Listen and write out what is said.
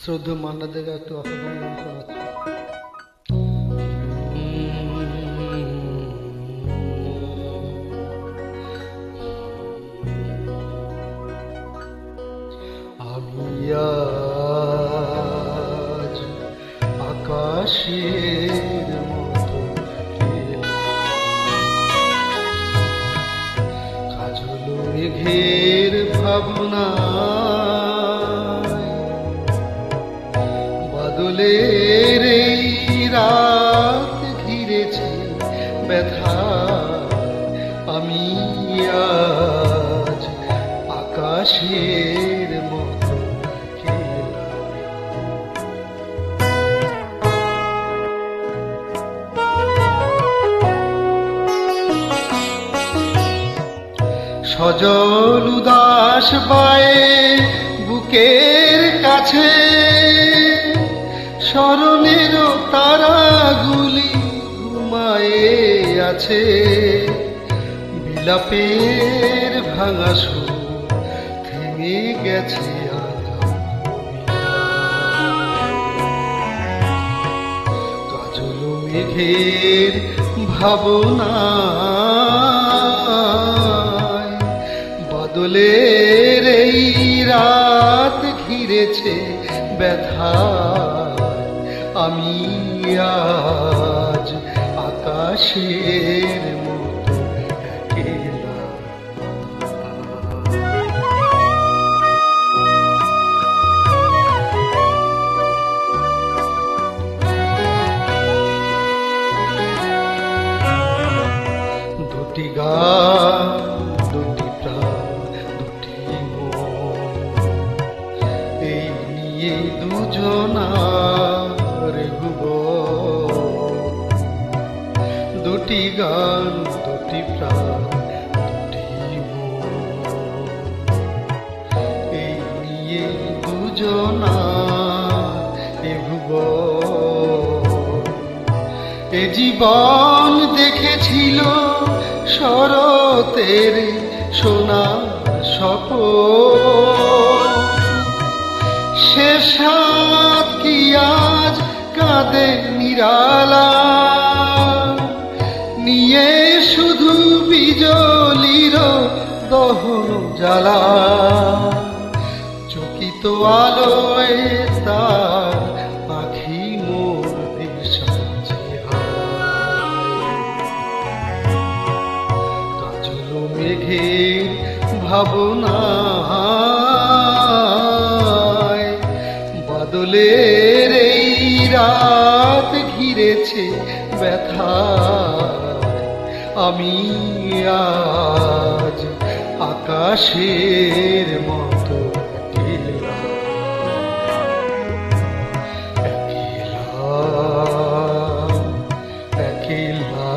শ্রদ্ধেয় মান্না দেকে একটু অসাধারণ গান শোনাচ্ছি। আমি আজ আকাশের মতো কাজল মেঘের ভাবনা, বাদলের এই রাত ঘিরেছে ব্যথা। আমি আজ আকাশের মতো সজল উদাস বায়ে বুকের কাছে, স্মরণের তারাগুলি ঘুমায়ে আছে। বিলাপের ভাঙা সুর থেমে গেছে কাজল মেঘের ভাবনা, বাদলের এই রাত ঘিরেছে ব্যথা। আমি আজ আকাশের মতো একলা। দুটি গান, দুটি প্রাণ, দুটি মন, এই নিয়ে দুজনার ভুবন। দুটি গান, দুটি প্রাণ, দুটি মন, এই নিয়ে দুজনার ভুবন। এ জীবন দেখেছিল শরতের সোনা স্বপন, শেষ রাত কি আজ কাঁদে নিরালা, নিয়ে শুধু বিজলির দহন জ্বালা। চকিত আলোয় তার আখি মোর সাজে কাজল মেঘের ভাবনা, বাদলের এই রাত ঘিরেছে ব্যথা। আমি আজ আকাশের মতো একলা, একলা, একলা।